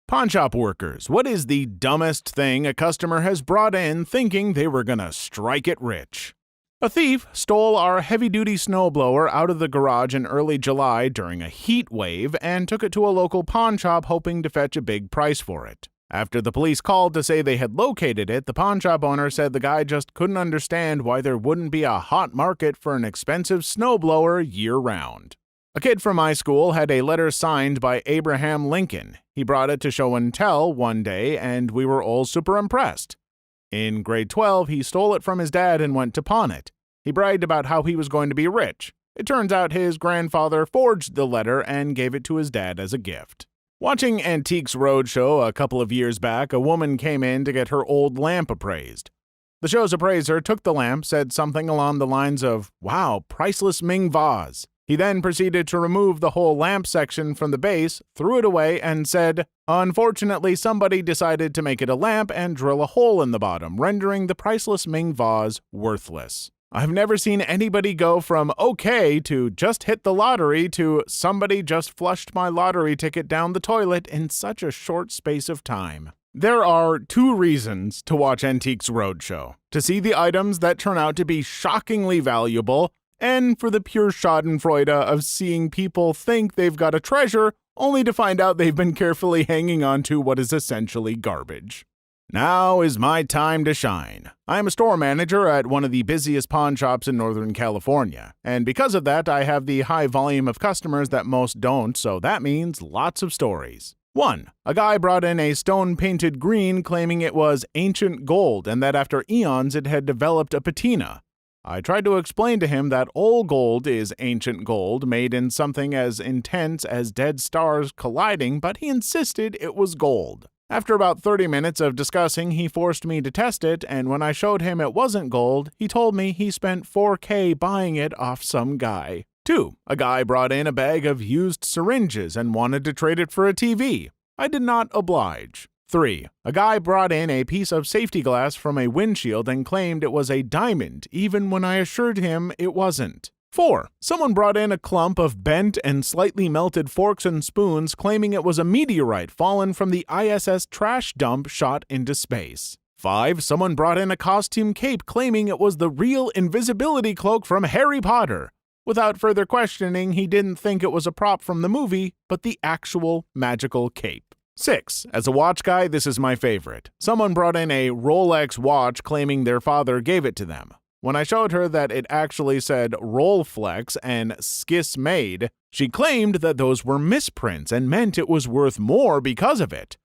Pawnshop workers, what is the dumbest thing a customer has brought in thinking they were gonna strike it rich? A thief stole our heavy-duty snowblower out of the garage in early July during a heat wave and took it to a local pawnshop hoping to fetch a big price for it. After the police called to say they had located it, the pawnshop owner said the guy just couldn't understand why there wouldn't be a hot market for an expensive snowblower year-round. A kid from my school had a letter signed by Abraham Lincoln. He brought it to show and tell one day, and we were all super impressed. In grade 12, he stole it from his dad and went to pawn it. He bragged about how he was going to be rich. It turns out his grandfather forged the letter and gave it to his dad as a gift. Watching Antiques Roadshow a couple of years back, a woman came in to get her old lamp appraised. The show's appraiser took the lamp, said something along the lines of, "Wow, priceless Ming vase." He then proceeded to remove the whole lamp section from the base, threw it away, and said, "Unfortunately, somebody decided to make it a lamp and drill a hole in the bottom, rendering the priceless Ming vase worthless." I've never seen anybody go from okay to just hit the lottery to somebody just flushed my lottery ticket down the toilet in such a short space of time. There are two reasons to watch Antiques Roadshow: to see the items that turn out to be shockingly valuable, and for the pure schadenfreude of seeing people think they've got a treasure, only to find out they've been carefully hanging on to what is essentially garbage. Now is my time to shine. I am a store manager at one of the busiest pawn shops in Northern California, and because of that, I have the high volume of customers that most don't, so that means lots of stories. 1. A guy brought in a stone-painted green claiming it was ancient gold and that after eons it had developed a patina. I tried to explain to him that all gold is ancient gold made in something as intense as dead stars colliding, but he insisted it was gold. After about 30 minutes of discussing, he forced me to test it, and when I showed him it wasn't gold, he told me he spent $4,000 buying it off some guy. 2. A guy brought in a bag of used syringes and wanted to trade it for a TV. I did not oblige. 3. A guy brought in a piece of safety glass from a windshield and claimed it was a diamond, even when I assured him it wasn't. 4. Someone brought in a clump of bent and slightly melted forks and spoons claiming it was a meteorite fallen from the ISS trash dump shot into space. 5. Someone brought in a costume cape claiming it was the real invisibility cloak from Harry Potter. Without further questioning, he didn't think it was a prop from the movie, but the actual magical cape. 6. As a watch guy, this is my favorite. Someone brought in a Rolex watch claiming their father gave it to them. When I showed her that it actually said Rollflex and Skiss Made, she claimed that those were misprints and meant it was worth more because of it.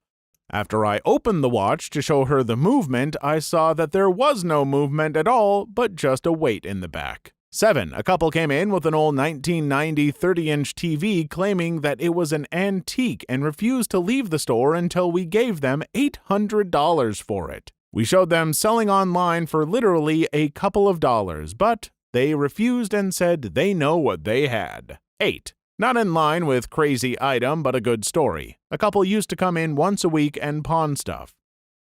After I opened the watch to show her the movement, I saw that there was no movement at all, but just a weight in the back. 7. A couple came in with an old 1990 30-inch TV claiming that it was an antique and refused to leave the store until we gave them $800 for it. We showed them selling online for literally a couple of dollars, but they refused and said they know what they had. 8. Not in line with crazy item, but a good story. A couple used to come in once a week and pawn stuff.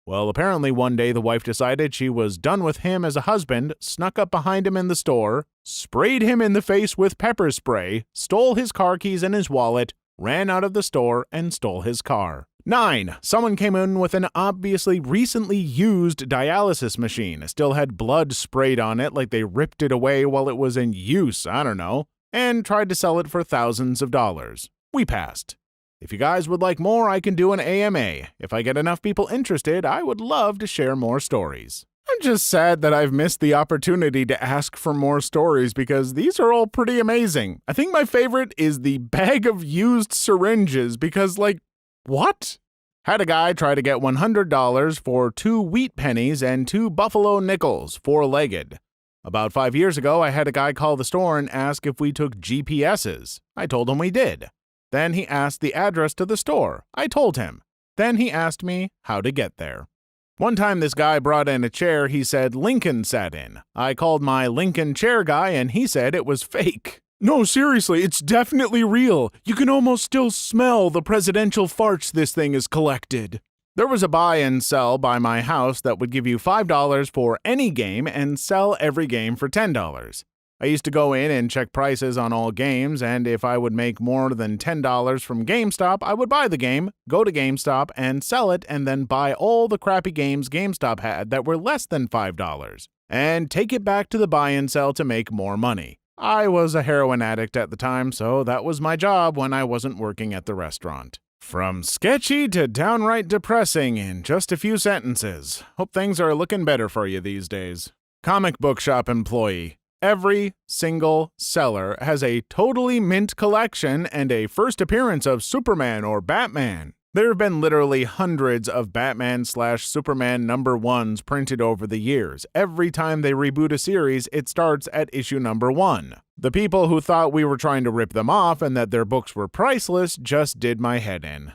Well, apparently one day the wife decided she was done with him as a husband, snuck up behind him in the store, sprayed him in the face with pepper spray, stole his car keys and his wallet, ran out of the store, and stole his car. 9. Someone came in with an obviously recently used dialysis machine, still had blood sprayed on it like they ripped it away while it was in use, I don't know, and tried to sell it for thousands of dollars. We passed. If you guys would like more, I can do an AMA. If I get enough people interested, I would love to share more stories. I'm just sad that I've missed the opportunity to ask for more stories because these are all pretty amazing. I think my favorite is the bag of used syringes because, what? Had a guy try to get $100 for 2 wheat pennies and 2 buffalo nickels, 4-legged. About 5 years ago, I had a guy call the store and ask if we took GPSs. I told him we did. Then he asked the address to the store. I told him. Then he asked me how to get there. One time this guy brought in a chair he said Lincoln sat in. I called my Lincoln chair guy and he said it was fake. No, seriously, it's definitely real. You can almost still smell the presidential farts this thing has collected. There was a buy and sell by my house that would give you $5 for any game and sell every game for $10. I used to go in and check prices on all games, and if I would make more than $10 from GameStop, I would buy the game, go to GameStop, and sell it, and then buy all the crappy games GameStop had that were less than $5, and take it back to the buy and sell to make more money. I was a heroin addict at the time, so that was my job when I wasn't working at the restaurant. From sketchy to downright depressing in just a few sentences. Hope things are looking better for you these days. Comic book shop employee. Every single seller has a totally mint collection and a first appearance of Superman or Batman. There have been literally hundreds of Batman/Superman #1s printed over the years. Every time they reboot a series, it starts at issue #1. The people who thought we were trying to rip them off and that their books were priceless just did my head in.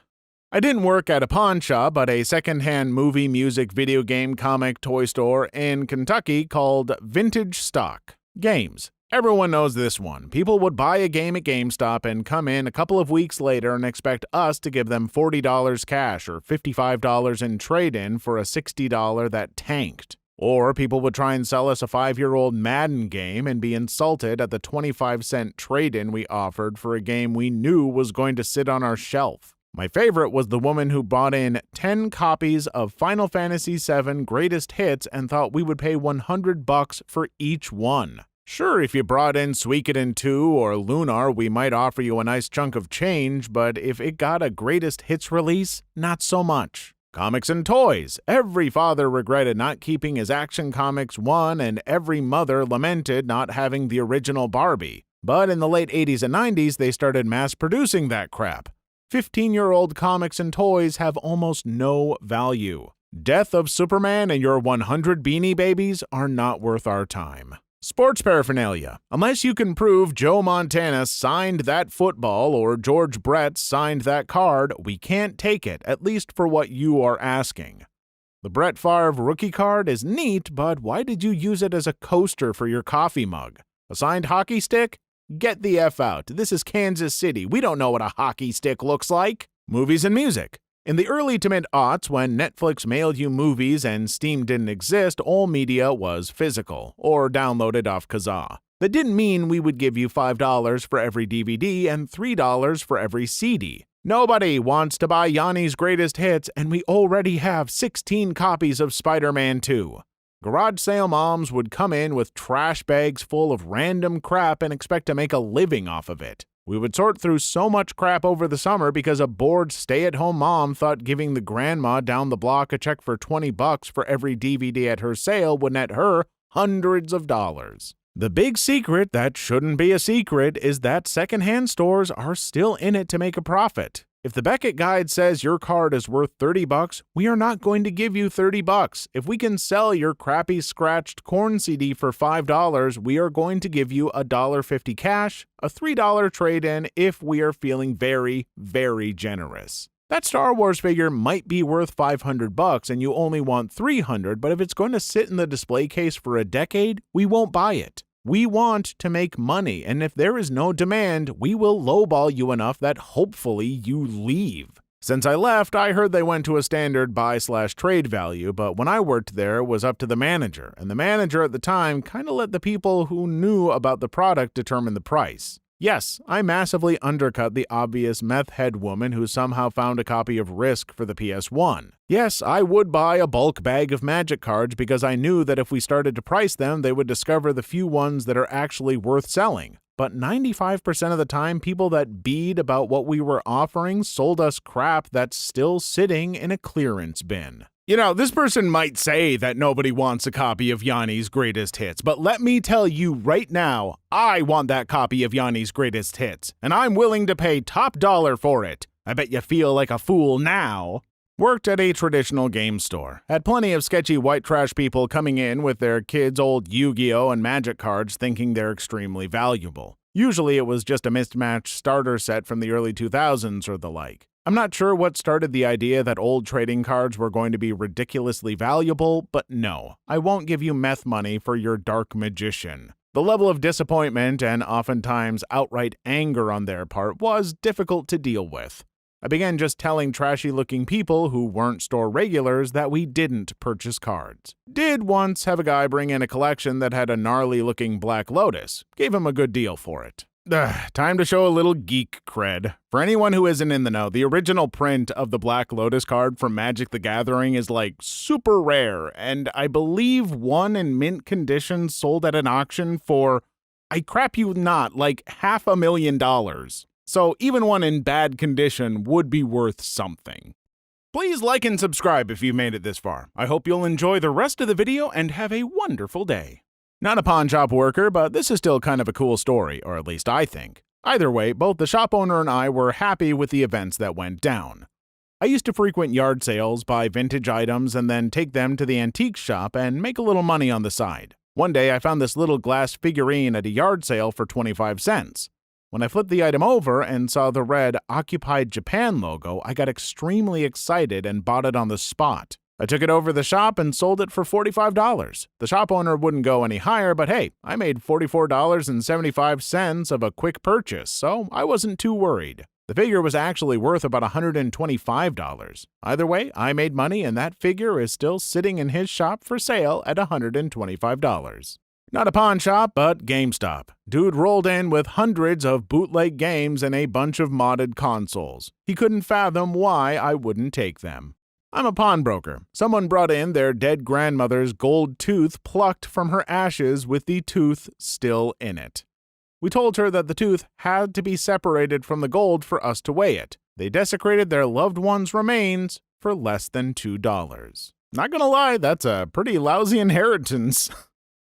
I didn't work at a pawn shop, but a secondhand movie, music, video game, comic, toy store in Kentucky called Vintage Stock Games. Everyone knows this one. People would buy a game at GameStop and come in a couple of weeks later and expect us to give them $40 cash or $55 in trade-in for a $60 that tanked. Or people would try and sell us a 5-year-old Madden game and be insulted at the 25-cent trade-in we offered for a game we knew was going to sit on our shelf. My favorite was the woman who bought in 10 copies of Final Fantasy VII Greatest Hits and thought we would pay $100 for each one. Sure, if you brought in Suikoden 2 or Lunar, we might offer you a nice chunk of change, but if it got a Greatest Hits release, not so much. Comics and toys. Every father regretted not keeping his Action Comics 1, and every mother lamented not having the original Barbie. But in the late 80s and 90s, they started mass-producing that crap. 15-year-old comics and toys have almost no value. Death of Superman and your 100 Beanie Babies are not worth our time. Sports paraphernalia. Unless you can prove Joe Montana signed that football or George Brett signed that card, we can't take it, at least for what you are asking. The Brett Favre rookie card is neat, but why did you use it as a coaster for your coffee mug? A signed hockey stick? Get the F out. This is Kansas City. We don't know what a hockey stick looks like. Movies and music. In the early to mid-aughts, when Netflix mailed you movies and Steam didn't exist, all media was physical, or downloaded off Kazaa. That didn't mean we would give you $5 for every DVD and $3 for every CD. Nobody wants to buy Yanni's Greatest Hits, and we already have 16 copies of Spider-Man 2. Garage sale moms would come in with trash bags full of random crap and expect to make a living off of it. We would sort through so much crap over the summer because a bored stay-at-home mom thought giving the grandma down the block a check for $20 for every DVD at her sale would net her hundreds of dollars. The big secret that shouldn't be a secret is that secondhand stores are still in it to make a profit. If the Beckett Guide says your card is worth $30, we are not going to give you $30. If we can sell your crappy scratched Korn CD for $5, we are going to give you $1.50 cash, a $3 trade-in if we are feeling very, very generous. That Star Wars figure might be worth $500 and you only want $300, but if it's going to sit in the display case for a decade, we won't buy it. We want to make money, and if there is no demand, we will lowball you enough that hopefully you leave. Since I left, I heard they went to a standard buy/trade value, but when I worked there, it was up to the manager, and the manager at the time kind of let the people who knew about the product determine the price. Yes, I massively undercut the obvious meth head woman who somehow found a copy of Risk for the PS1. Yes, I would buy a bulk bag of Magic cards because I knew that if we started to price them, they would discover the few ones that are actually worth selling. But 95% of the time, people that bead about what we were offering sold us crap that's still sitting in a clearance bin. You know, this person might say that nobody wants a copy of Yanni's Greatest Hits, but let me tell you right now, I want that copy of Yanni's Greatest Hits, and I'm willing to pay top dollar for it. I bet you feel like a fool now. Worked at a traditional game store. Had plenty of sketchy white trash people coming in with their kids' old Yu-Gi-Oh! And Magic cards thinking they're extremely valuable. Usually it was just a mismatched starter set from the early 2000s or the like. I'm not sure what started the idea that old trading cards were going to be ridiculously valuable, but no, I won't give you meth money for your dark magician. The level of disappointment and oftentimes outright anger on their part was difficult to deal with. I began just telling trashy-looking people who weren't store regulars that we didn't purchase cards. Did once have a guy bring in a collection that had a gnarly-looking Black Lotus. Gave him a good deal for it. Time to show a little geek cred. For anyone who isn't in the know, the original print of the Black Lotus card from Magic the Gathering is like super rare, and I believe one in mint condition sold at an auction for, I crap you not, like $500,000. So even one in bad condition would be worth something. Please like and subscribe if you've made it this far. I hope you'll enjoy the rest of the video and have a wonderful day. Not a pawn shop worker, but this is still kind of a cool story, or at least I think. Either way, both the shop owner and I were happy with the events that went down. I used to frequent yard sales, buy vintage items, and then take them to the antique shop and make a little money on the side. One day I found this little glass figurine at a yard sale for 25 cents. When I flipped the item over and saw the red Occupied Japan logo, I got extremely excited and bought it on the spot. I took it over to the shop and sold it for $45. The shop owner wouldn't go any higher, but hey, I made $44.75 of a quick purchase, so I wasn't too worried. The figure was actually worth about $125. Either way, I made money, and that figure is still sitting in his shop for sale at $125. Not a pawn shop, but GameStop. Dude rolled in with hundreds of bootleg games and a bunch of modded consoles. He couldn't fathom why I wouldn't take them. I'm a pawnbroker. Someone brought in their dead grandmother's gold tooth plucked from her ashes with the tooth still in it. We told her that the tooth had to be separated from the gold for us to weigh it. They desecrated their loved one's remains for less than $2. Not gonna lie, that's a pretty lousy inheritance.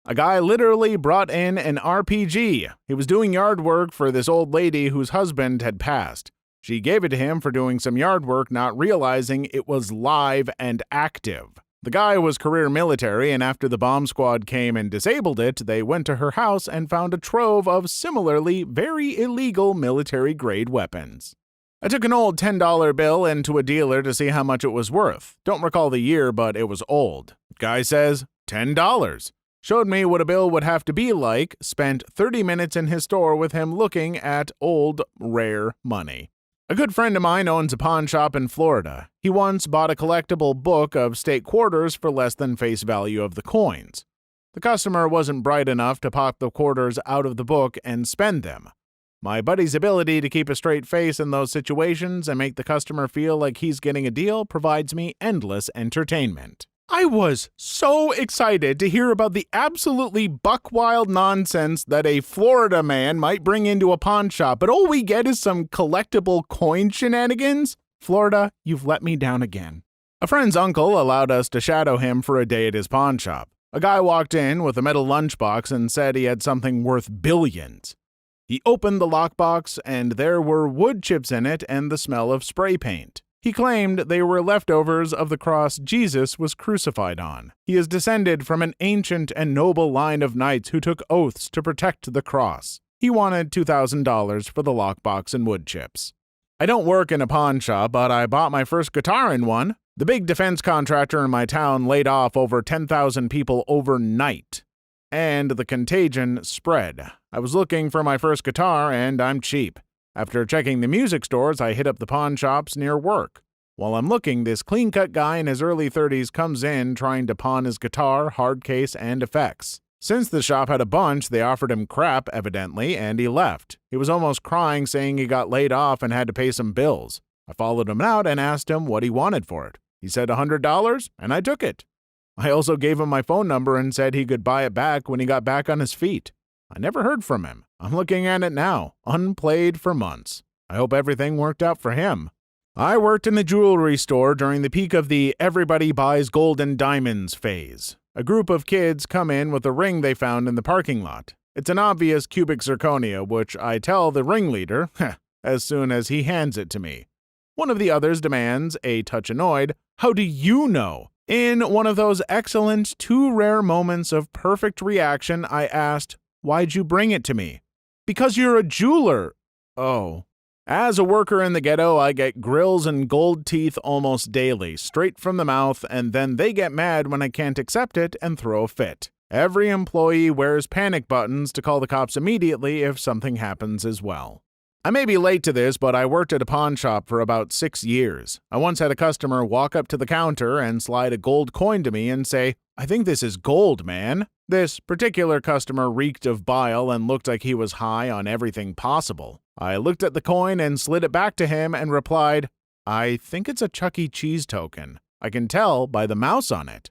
A guy literally brought in an RPG. He was doing yard work for this old lady whose husband had passed. She gave it to him for doing some yard work, not realizing it was live and active. The guy was career military, and after the bomb squad came and disabled it, they went to her house and found a trove of similarly very illegal military-grade weapons. I took an old $10 bill into a dealer to see how much it was worth. Don't recall the year, but it was old. Guy says, $10. Showed me what a bill would have to be like, spent 30 minutes in his store with him looking at old, rare money. A good friend of mine owns a pawn shop in Florida. He once bought a collectible book of state quarters for less than face value of the coins. The customer wasn't bright enough to pop the quarters out of the book and spend them. My buddy's ability to keep a straight face in those situations and make the customer feel like he's getting a deal provides me endless entertainment. I was so excited to hear about the absolutely buck-wild nonsense that a Florida man might bring into a pawn shop, but all we get is some collectible coin shenanigans? Florida, you've let me down again. A friend's uncle allowed us to shadow him for a day at his pawn shop. A guy walked in with a metal lunchbox and said he had something worth billions. He opened the lockbox and there were wood chips in it and the smell of spray paint. He claimed they were leftovers of the cross Jesus was crucified on. He is descended from an ancient and noble line of knights who took oaths to protect the cross. He wanted $2,000 for the lockbox and wood chips. I don't work in a pawn shop, but I bought my first guitar in one. The big defense contractor in my town laid off over 10,000 people overnight. And the contagion spread. I was looking for my first guitar, and I'm cheap. After checking the music stores, I hit up the pawn shops near work. While I'm looking, this clean-cut guy in his early 30s comes in trying to pawn his guitar, hard case, and effects. Since the shop had a bunch, they offered him crap, evidently, and he left. He was almost crying, saying he got laid off and had to pay some bills. I followed him out and asked him what he wanted for it. He said $100, and I took it. I also gave him my phone number and said he could buy it back when he got back on his feet. I never heard from him. I'm looking at it now, unplayed for months. I hope everything worked out for him. I worked in a jewelry store during the peak of the everybody buys gold and diamonds phase. A group of kids come in with a ring they found in the parking lot. It's an obvious cubic zirconia, which I tell the ringleader, as soon as he hands it to me. One of the others demands, a touch annoyed, "How do you know?" In one of those excellent, too rare moments of perfect reaction, I asked, "Why'd you bring it to me?" "Because you're a jeweler." Oh. As a worker in the ghetto, I get grills and gold teeth almost daily, straight from the mouth, and then they get mad when I can't accept it and throw a fit. Every employee wears panic buttons to call the cops immediately if something happens as well. I may be late to this, but I worked at a pawn shop for about 6 years. I once had a customer walk up to the counter and slide a gold coin to me and say, "I think this is gold, man." This particular customer reeked of bile and looked like he was high on everything possible. I looked at the coin and slid it back to him and replied, "I think it's a Chuck E. Cheese token. I can tell by the mouse on it."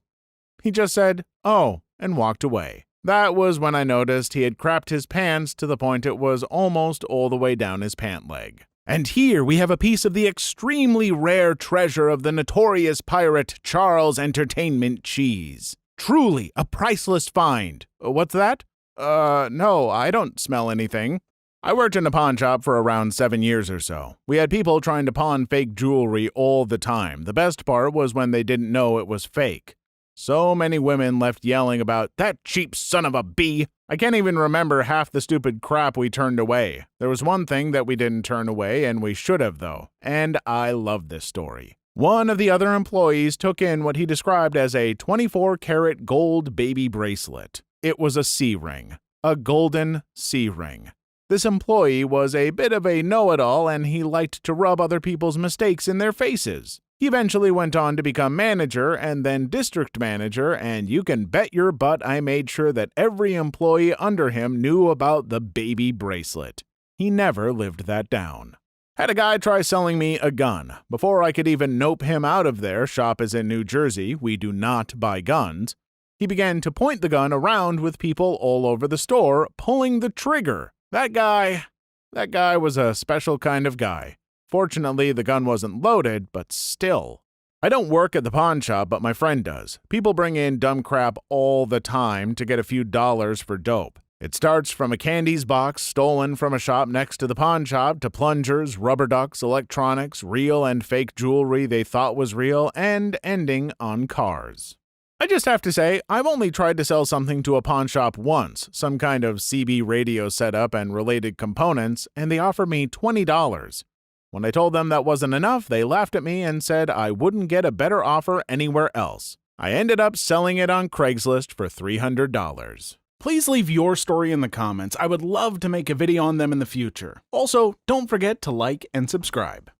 He just said, "Oh," and walked away. That was when I noticed he had crapped his pants to the point it was almost all the way down his pant leg. And here we have a piece of the extremely rare treasure of the notorious pirate Charles Entertainment cheese. Truly a priceless find. What's that? No, I don't smell anything. I worked in a pawn shop for around 7 years or so. We had people trying to pawn fake jewelry all the time. The best part was when they didn't know it was fake. So many women left yelling about, "That cheap son of a bee." I can't even remember half the stupid crap we turned away. There was one thing that we didn't turn away, and we should have, though. And I love this story. One of the other employees took in what he described as a 24-karat gold baby bracelet. It was a C-ring. A golden C-ring. This employee was a bit of a know-it-all, and he liked to rub other people's mistakes in their faces. He eventually went on to become manager and then district manager, and you can bet your butt I made sure that every employee under him knew about the baby bracelet. He never lived that down. Had a guy try selling me a gun. Before I could even nope him out of there, shop is in New Jersey, we do not buy guns. He began to point the gun around with people all over the store, pulling the trigger. That guy was a special kind of guy. Fortunately, the gun wasn't loaded, but still. I don't work at the pawn shop, but my friend does. People bring in dumb crap all the time to get a few dollars for dope. It starts from a candies box stolen from a shop next to the pawn shop to plungers, rubber ducks, electronics, real and fake jewelry they thought was real, and ending on cars. I just have to say, I've only tried to sell something to a pawn shop once, some kind of CB radio setup and related components, and they offered me $20. When I told them that wasn't enough, they laughed at me and said I wouldn't get a better offer anywhere else. I ended up selling it on Craigslist for $300. Please leave your story in the comments. I would love to make a video on them in the future. Also, don't forget to like and subscribe.